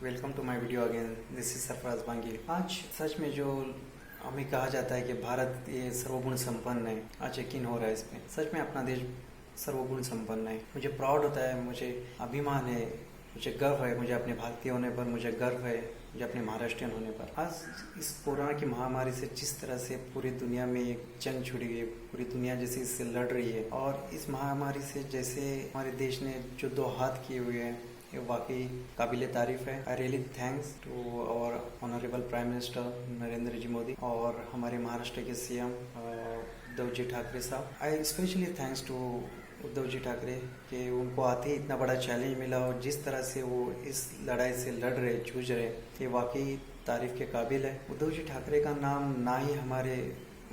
Welcome to my video again. This is Sarfaraz Bangi. आज सच में जो हमें कहा जाता है कि भारत ये सर्वगुण संपन्न है, आज यकीन हो रहा है इसमें। सच में अपना देश सर्वगुण संपन्न है। मुझे प्राउड होता है, मुझे अभिमान है, मुझे गर्व है, मुझे अपने भारतीय होने पर मुझे गर्व है, मुझे अपने महाराष्ट्रियन होने पर। आज इस कोरोना की महामारी से जिस तरह से पूरी दुनिया में एक जंग छिड़ी हुई है, पूरी दुनिया जैसे इससे लड़ रही है, और इस महामारी से जैसे हमारे देश ने जो दो हाथ किए हुए हैं, ये वाकई काबिल तारीफ है। I really thanks to our honourable prime minister Narendra ji Modi और हमारे महाराष्ट्र के सीएम उद्धव जी ठाकरे साहब। I specially thanks to Uddhav ji Thackeray कि उनको आते ही इतना बड़ा चैलेंज मिला और जिस तरह से वो इस लड़ाई से लड़ रहे, जूझ रहे, ये वाकई तारीफ के काबिल है। उद्धव जी ठाकरे का नाम ना ही हमारे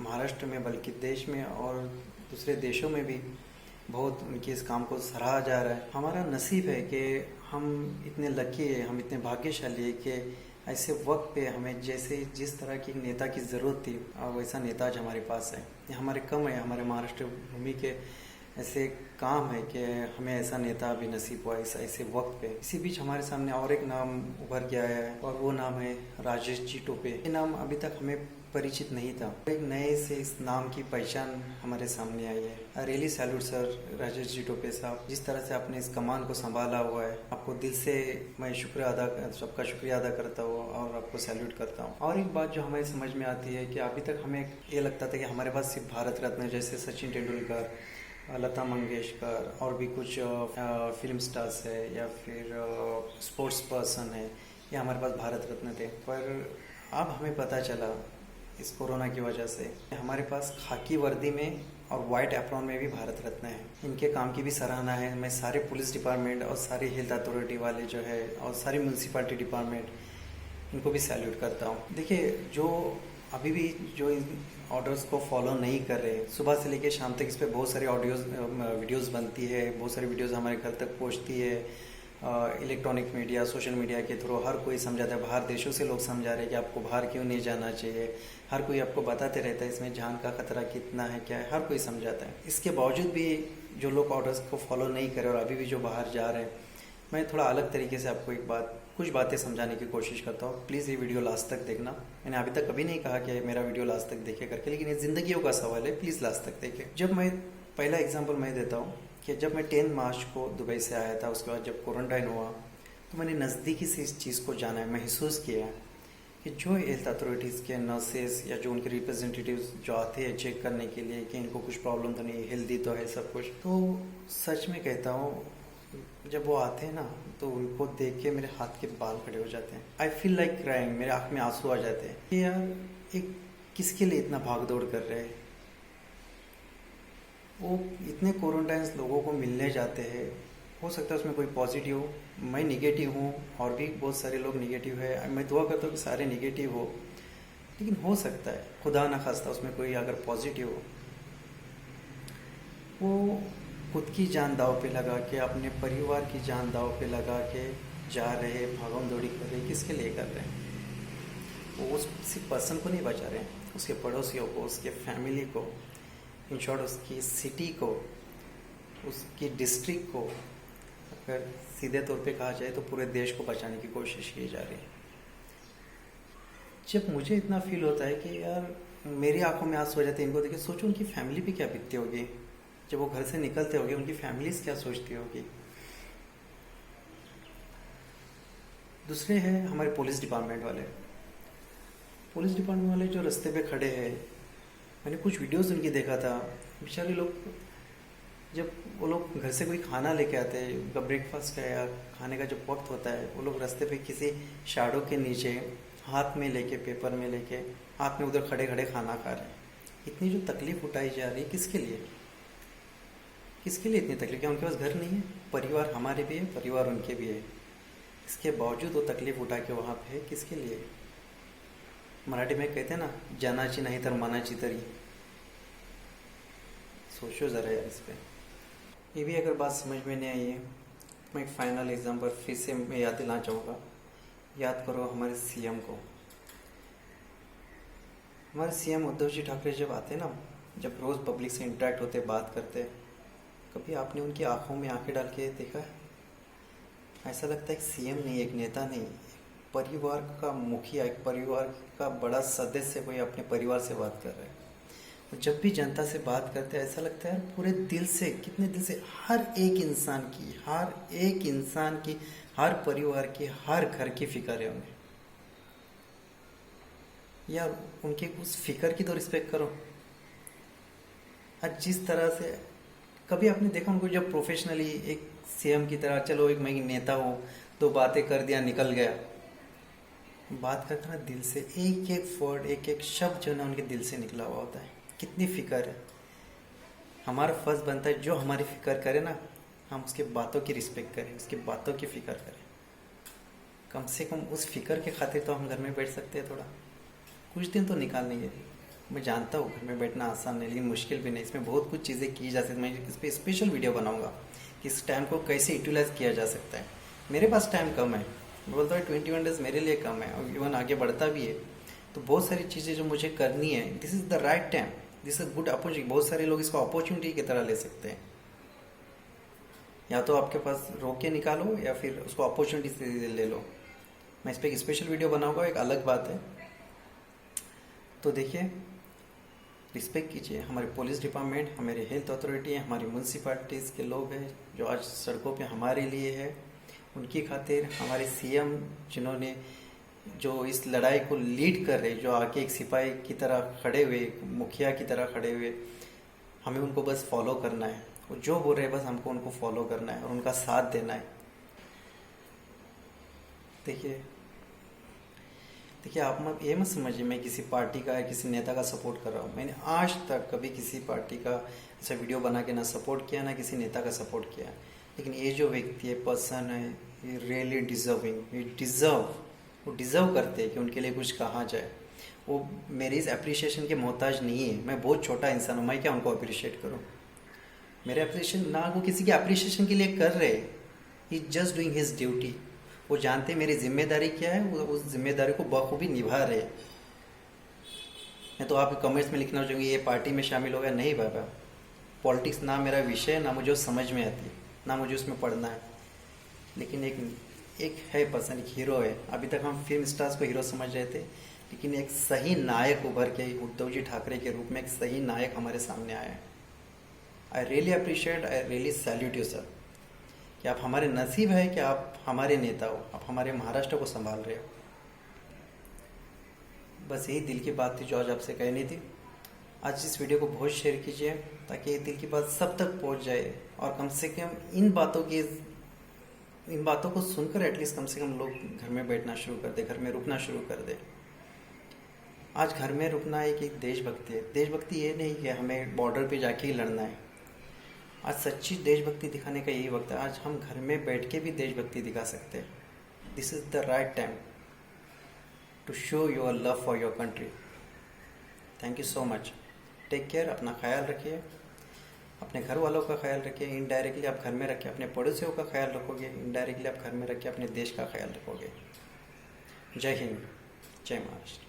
महाराष्ट्र में बल्कि देश में और दूसरे देशों में भी बहुत उनके इस काम को सराहा जा रहा है। हमारा नसीब है कि हम इतने लकी है, हम इतने भाग्यशाली है कि ऐसे वक्त पे हमें जैसे जिस तरह की नेता की ज़रूरत थी वैसा नेता आज हमारे पास है। ये हमारे कम है, हमारे महाराष्ट्र भूमि के ऐसे काम है कि हमें ऐसा नेता भी नसीब हुआ ऐसे वक्त पे। इसी बीच हमारे सामने और एक नाम उभर के आया है और वो नाम है राजेश जी टोपे। ये नाम अभी तक हमें परिचित नहीं था, एक नए से इस नाम की पहचान हमारे सामने आई है। I really salute sir Rajesh ji Tope साहब, जिस तरह से आपने इस कमान को संभाला हुआ है। आपको दिल से मैं सबका शुक्रिया अदा करता हूँ और आपको सैल्यूट करता हूँ। और एक बात जो हमें समझ में आती है कि अभी तक हमें ये लगता था कि हमारे पास सिर्फ भारत रत्न जैसे सचिन तेंदुलकर, लता मंगेशकर और भी कुछ फिल्म स्टार्स है या फिर स्पोर्ट्स पर्सन है, ये हमारे पास भारत रत्न थे। पर अब हमें पता चला इस कोरोना की वजह से हमारे पास खाकी वर्दी में और वाइट एप्रॉन में भी भारत रत्न है। इनके काम की भी सराहना है। मैं सारे पुलिस डिपार्टमेंट और सारी हेल्थ अथॉरिटी वाले जो है और सारी म्यूनसिपालिटी डिपार्टमेंट, इनको भी सैल्यूट करता हूँ। देखिए, जो अभी भी जो इन ऑर्डर्स को फॉलो नहीं कर रहे, सुबह से लेकर शाम तक इस पर बहुत सारी वीडियोस बनती है, बहुत सारी वीडियोस हमारे घर तक पहुँचती है। इलेक्ट्रॉनिक मीडिया, सोशल मीडिया के थ्रू हर कोई समझाता है। बाहर देशों से लोग समझा रहे हैं कि आपको बाहर क्यों नहीं जाना चाहिए। हर कोई आपको बताते रहता है इसमें जान का खतरा कितना है, क्या है, हर कोई समझाता है। इसके बावजूद भी जो लोग ऑर्डर्स को फॉलो नहीं कर रहे और अभी भी जो बाहर जा रहे हैं, मैं थोड़ा अलग तरीके से आपको कुछ बातें समझाने की कोशिश करता हूँ। प्लीज़ ये वीडियो लास्ट तक देखना। मैंने अभी तक कभी नहीं कहा कि मेरा वीडियो लास्ट तक देखे करके, लेकिन ये ज़िंदगियों का सवाल है, प्लीज़ लास्ट तक देखें। जब मैं पहला एग्जाम्पल मैं देता हूँ कि जब मैं 10 मार्च को दुबई से आया था, उसके बाद जब क्वारंटाइन हुआ तो मैंने नज़दीकी से इस चीज़ को जाना है, महसूस किया कि जो हेल्थ अथॉरिटीज़ के नर्सेस या जो उनके रिप्रेजेंटेटिव्स जो आते हैं चेक करने के लिए कि इनको कुछ प्रॉब्लम तो नहीं, हेल्दी तो है सब कुछ, तो सच में कहता हूँ जब वो आते हैं ना तो उनको देख के मेरे हाथ के बाल खड़े हो जाते हैं। आई फील लाइक क्राइंग, मेरे आँख में आंसू आ जाते हैं कि यार एक किसके लिए इतना भाग दौड़ कर रहे हैं। वो इतने क्वारंटाइन लोगों को मिलने जाते हैं, हो सकता है उसमें कोई पॉजिटिव हो, मैं निगेटिव हूँ और भी बहुत सारे लोग निगेटिव है। मैं दुआ करता हूँ कि सारे निगेटिव हो, लेकिन हो सकता है खुदा ना खास्ता उसमें कोई अगर पॉजिटिव हो, वो खुद की जान दाव पे लगा के, अपने परिवार की जान दाव पे लगा के जा रहे, भागम दौड़ी कर रहे, किसके लिए कर रहे हैं। वो उस किसी पर्सन को नहीं बचा रहे हैं, उसके पड़ोसियों को, उसके फैमिली को, इन शॉर्ट उसकी सिटी को, उसकी डिस्ट्रिक्ट को, अगर सीधे तौर पे कहा जाए तो पूरे देश को बचाने की कोशिश की जा रही है। जब मुझे इतना फील होता है कि यार मेरी आंखों में आंसू हो जाते हैं इनको देखे, सोचो उनकी फैमिली पे क्या बीतती होगी, जब वो घर से निकलते होंगे उनकी फैमिलीज क्या सोचती होगी। दूसरे हैं हमारे पुलिस डिपार्टमेंट वाले जो रास्ते पे खड़े हैं। मैंने कुछ वीडियोस उनकी देखा था, बेचारे लोग जब वो लोग घर से कोई खाना लेके आते हैं, उनका ब्रेकफास्ट का या खाने का जब वक्त होता है, वो लोग रास्ते पे किसी शैडो के नीचे हाथ में लेके, पेपर में लेके, हाथ में उधर खड़े खड़े खाना खा रहे हैं। इतनी जो तकलीफ उठाई जा रही है, किसके लिए इतनी तकलीफ? क्या उनके पास घर नहीं है? परिवार हमारे भी है, परिवार उनके भी है, इसके बावजूद वो तकलीफ उठा के वहाँ पे है, किसके लिए? मराठी में कहते हैं ना, जानाची नहीं तर मनाची तरी। सोचो ज़रा यार इस पर। ये भी अगर बात समझ में नहीं आई है, मैं एक फाइनल एग्जाम्पल फिर से मैं याद दिलाना चाहूँगा। याद करो हमारे सीएम को। हमारे सीएम उद्धव जी ठाकरे जब आते ना, जब रोज़ पब्लिक से इंटरेक्ट होते, बात करते, कभी आपने उनकी आंखों में आंखें डाल के देखा है? ऐसा लगता है एक सीएम नहीं, एक नेता नहीं, एक परिवार का मुखिया, एक परिवार का बड़ा सदस्य कोई अपने परिवार से बात कर रहा है। और जब भी जनता से बात करते हैं ऐसा लगता है पूरे दिल से, कितने दिल से, हर एक इंसान की, हर परिवार की, हर घर की फिक्र है उन्हें। यार उनके उस फिक्र की तो रिस्पेक्ट करो। आज जिस तरह से कभी आपने देखा उनको जब प्रोफेशनली एक सीएम की तरह, चलो एक मैं नेता हूँ, दो बातें कर दिया निकल गया, बात करता ना दिल से, एक एक वर्ड, एक एक शब्द जो ना उनके दिल से निकला हुआ होता है। कितनी फिक्र है। हमारा फर्ज बनता है जो हमारी फिक्र करे ना, हम उसके बातों की रिस्पेक्ट करें, उसकी बातों की फिक्र करें। कम से कम उस फिक्र के खातिर तो हम घर में बैठ सकते हैं, थोड़ा कुछ दिन तो निकालने। मैं जानता हूँ घर में बैठना आसान नहीं, लेकिन मुश्किल भी नहीं। इसमें बहुत कुछ चीज़ें की जा सकती। मैं इस पर स्पेशल वीडियो बनाऊंगा कि इस टाइम को कैसे यूटिलाइज किया जा सकता है। मेरे पास टाइम कम है, मैं बोलता हूँ 21 डेज मेरे लिए कम है, और इवन आगे बढ़ता भी है। तो बहुत सारी चीज़ें जो मुझे करनी है, this is the right time, this is good opportunity. बहुत सारे लोग इसको अपॉर्चुनिटी की तरह ले सकते हैं। या तो आपके पास रोक के निकालो या फिर उसको अपॉर्चुनिटी से ले लो। मैं इस पर एक स्पेशल वीडियो बनाऊंगा, एक अलग बात है। तो देखिए, रिस्पेक्ट कीजिए। हमारे पुलिस डिपार्टमेंट, हमारे हेल्थ अथॉरिटी है, हमारी म्यूनसिपालिटीज़ के लोग हैं जो आज सड़कों पे हमारे लिए है। उनकी खातिर हमारे सीएम जिन्होंने जो इस लड़ाई को लीड कर रहे, जो आगे एक सिपाही की तरह खड़े हुए, मुखिया की तरह खड़े हुए, हमें उनको बस फॉलो करना है। वो जो बोल रहे हैं बस हमको उनको फॉलो करना है और उनका साथ देना है। देखिए आप मत ये मत समझिए मैं किसी पार्टी का या किसी नेता का सपोर्ट कर रहा हूँ। मैंने आज तक कभी किसी पार्टी का ऐसा वीडियो बना के ना सपोर्ट किया, ना किसी नेता का सपोर्ट किया। लेकिन ये जो व्यक्ति है, पर्सन है, ये रियली डिजर्विंग, वो डिज़र्व करते हैं कि उनके लिए कुछ कहा जाए। वो मेरी इस अप्रिशिएशन के मोहताज नहीं है। मैं बहुत छोटा इंसान हूँ, मैं क्या उनको अप्रिशिएट करूँ। मेरे अप्रिशिएशन ना वो किसी के अप्रिशिएशन के लिए कर रहे, ही जस्ट डूइंग हिज ड्यूटी। वो जानते मेरी जिम्मेदारी क्या है, वो उस जिम्मेदारी को बखूबी निभा रहे। मैं तो आप कमेंट्स में लिखना चाहूँगी ये पार्टी में शामिल हो गया। नहीं बाबा, पॉलिटिक्स ना मेरा विषय है, ना मुझे समझ में आती, ना मुझे उसमें पढ़ना है। लेकिन एक है पर्सन, एक हीरो है। अभी तक हम फिल्म स्टार्स को हीरो समझ रहे थे, लेकिन एक सही नायक उभर के उद्धव जी ठाकरे के रूप में एक सही नायक हमारे सामने आया है। I really appreciate, I really salute you sir, कि आप हमारे नसीब है कि आप हमारे नेता हो, आप हमारे महाराष्ट्र को संभाल रहे हो। बस यही दिल की बात थी जो आज आपसे कहनी थी। आज इस वीडियो को बहुत शेयर कीजिए ताकि ये दिल की बात सब तक पहुंच जाए, और कम से कम इन बातों को सुनकर एटलीस्ट कम से कम लोग घर में बैठना शुरू कर दे, घर में रुकना शुरू कर दे। आज घर में रुकना एक देशभक्ति है। देशभक्ति ये नहीं कि हमें बॉर्डर पे जाके ही लड़ना है। आज सच्ची देशभक्ति दिखाने का यही वक्त है। आज हम घर में बैठ के भी देशभक्ति दिखा सकते हैं। This is the right time to show your love for your country. Thank you so much. Take care. अपना ख्याल रखिए, अपने घर वालों का ख्याल रखिए। इनडायरेक्टली आप घर में रखिए अपने पड़ोसियों का ख्याल रखोगे, इनडायरेक्टली आप घर में रखिए अपने देश का ख्याल रखोगे। जय हिंद, जय महाराष्ट्र।